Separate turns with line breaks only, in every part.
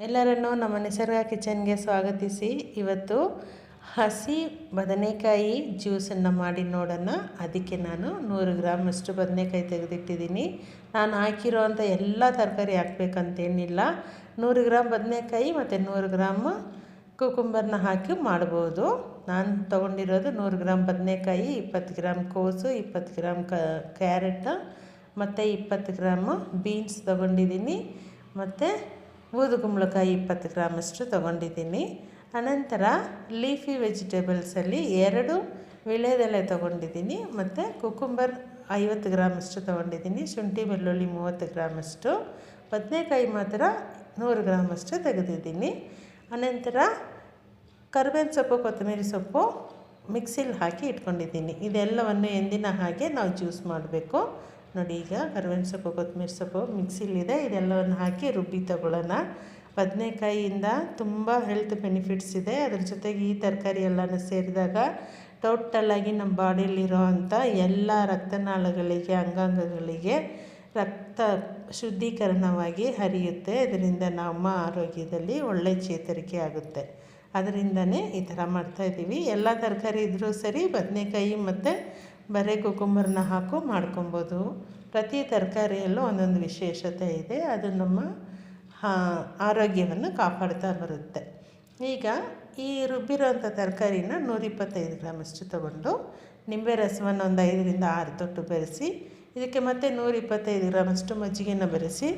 ಎಲ್ಲರನ್ನೂ ನಮ್ಮ ನಿಸರ್ಗ ಕಿಚನ್ಗೆ ಸ್ವಾಗತಿಸಿ. ಇವತ್ತು ಹಸಿ ಬದನೆಕಾಯಿ ಜ್ಯೂಸನ್ನು ಮಾಡಿ ನೋಡೋಣ. ಅದಕ್ಕೆ ನಾನು 100 ಗ್ರಾಮಷ್ಟು ಬದನೆಕಾಯಿ ತೆಗೆದಿಟ್ಟಿದ್ದೀನಿ. ನಾನು ಹಾಕಿರೋವಂಥ ಎಲ್ಲ ತರಕಾರಿ ಹಾಕಬೇಕಂತೇನಿಲ್ಲ. 100 ಗ್ರಾಮ್ ಬದನೆಕಾಯಿ ಮತ್ತು 100 ಗ್ರಾಮ್ ಕುಕುಂಬರ್ನ ಹಾಕಿ ಮಾಡ್ಬೋದು. ನಾನು ತೊಗೊಂಡಿರೋದು 100 ಗ್ರಾಮ್ ಬದನೆಕಾಯಿ, 20 ಗ್ರಾಮ್ ಕೋಸು, 20 ಗ್ರಾಮ್ ಕ್ಯಾರೆಟ್ ಮತ್ತು 20 ಗ್ರಾಮು ಬೀನ್ಸ್ ತೊಗೊಂಡಿದ್ದೀನಿ. ಮತ್ತು ಬೂದುಗುಂಬಳಕಾಯಿ 20 ಗ್ರಾಮಷ್ಟು ತೊಗೊಂಡಿದ್ದೀನಿ. ಅನಂತರ ಲೀಫಿ ವೆಜಿಟೇಬಲ್ಸಲ್ಲಿ 2 ವೀಳ್ಯದೆಲೆ ತೊಗೊಂಡಿದ್ದೀನಿ. ಮತ್ತು ಕುಕುಂಬರ್ 50 ಗ್ರಾಮಷ್ಟು ತೊಗೊಂಡಿದ್ದೀನಿ. ಶುಂಠಿ ಬೆಳ್ಳುಳ್ಳಿ 30 ಗ್ರಾಮಷ್ಟು. ಬದನೆಕಾಯಿ ಮಾತ್ರ 100 ಗ್ರಾಮಷ್ಟು ತೆಗೆದಿದ್ದೀನಿ. ಅನಂತರ ಕರಿಬೇವಿನ ಸೊಪ್ಪು, ಕೊತ್ತಂಬರಿ ಸೊಪ್ಪು ಮಿಕ್ಸಿಲಿ ಹಾಕಿ ಇಟ್ಕೊಂಡಿದ್ದೀನಿ. ಇದೆಲ್ಲವನ್ನು ಎಂದಿನ ಹಾಗೆ ನಾವು ಜ್ಯೂಸ್ ಮಾಡಬೇಕು. ನೋಡಿ, ಈಗ ಕರಿಬೇವಿನ ಸೊಪ್ಪು, ಕೊತ್ತಂಬರಿ ಸೊಪ್ಪು ಮಿಕ್ಸಿಲಿದೆ. ಇದೆಲ್ಲವನ್ನು ಹಾಕಿ ರುಬ್ಬಿ ತಗೊಳ್ಳೋಣ. ಬದನೆಕಾಯಿಯಿಂದ ತುಂಬ ಹೆಲ್ತ್ ಬೆನಿಫಿಟ್ಸ್ ಇದೆ. ಅದ್ರ ಜೊತೆಗೆ ಈ ತರಕಾರಿ ಎಲ್ಲನೂ ಸೇರಿದಾಗ ಟೋಟಲಾಗಿ ನಮ್ಮ ಬಾಡಿಯಲ್ಲಿರೋ ಅಂಥ ಎಲ್ಲ ರಕ್ತನಾಳಗಳಿಗೆ, ಅಂಗಾಂಗಗಳಿಗೆ ರಕ್ತ ಶುದ್ಧೀಕರಣವಾಗಿ ಹರಿಯುತ್ತೆ. ಇದರಿಂದ ನಮ್ಮ ಆರೋಗ್ಯದಲ್ಲಿ ಒಳ್ಳೆಯ ಚೇತರಿಕೆ ಆಗುತ್ತೆ. ಅದರಿಂದನೇ ಈ ಥರ ಮಾಡ್ತಾಯಿದ್ದೀವಿ. ಎಲ್ಲ ತರಕಾರಿ ಇದ್ದರೂ ಸರಿ, ಬದನೆಕಾಯಿ ಮತ್ತು ಬರೀ ಕುಕುಂಬರ್ನ ಹಾಕು ಮಾಡ್ಕೊಬೋದು. ಪ್ರತಿ ತರಕಾರಿಯಲ್ಲೂ ಒಂದೊಂದು ವಿಶೇಷತೆ ಇದೆ. ಅದು ನಮ್ಮ ಆರೋಗ್ಯವನ್ನು ಕಾಪಾಡ್ತಾ ಬರುತ್ತೆ. ಈಗ ಈ ರುಬ್ಬಿರೋಂಥ ತರಕಾರಿನ 125 ಗ್ರಾಮಷ್ಟು ತೊಗೊಂಡು ನಿಂಬೆ ರಸವನ್ನು ಒಂದು 5ರಿಂದ 6 ತೊಟ್ಟು ಬೆರೆಸಿ, ಇದಕ್ಕೆ ಮತ್ತೆ 125 ಗ್ರಾಮಷ್ಟು ಮಜ್ಜಿಗೆನ ಬೆರೆಸಿ,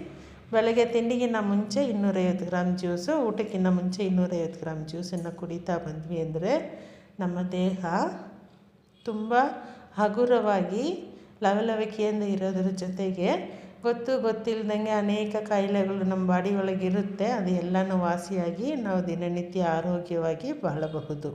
ಬೆಳಗ್ಗೆ ತಿಂಡಿಗಿನ್ನ ಮುಂಚೆ 250 ಗ್ರಾಮ್ ಜ್ಯೂಸು, ಊಟಕ್ಕಿಂತ ಮುಂಚೆ 250 ಗ್ರಾಮ್ ಜ್ಯೂಸನ್ನು ಕುಡಿತಾ ಬಂದ್ವಿ ಅಂದರೆ ನಮ್ಮ ದೇಹ ತುಂಬ ಹಗುರವಾಗಿ ಲವಲವಿಕೆಯಿಂದ ಇರೋದ್ರ ಜೊತೆಗೆ ಗೊತ್ತಿಲ್ಲದಂಗೆ ಅನೇಕ ಕಾಯಿಲೆಗಳು ನಮ್ಮ ಬಾಡಿ ಒಳಗಿರುತ್ತೆ. ಅದು ಎಲ್ಲನೂ ವಾಸಿಯಾಗಿ ನಾವು ದಿನನಿತ್ಯ ಆರೋಗ್ಯವಾಗಿ ಬಾಳಬಹುದು.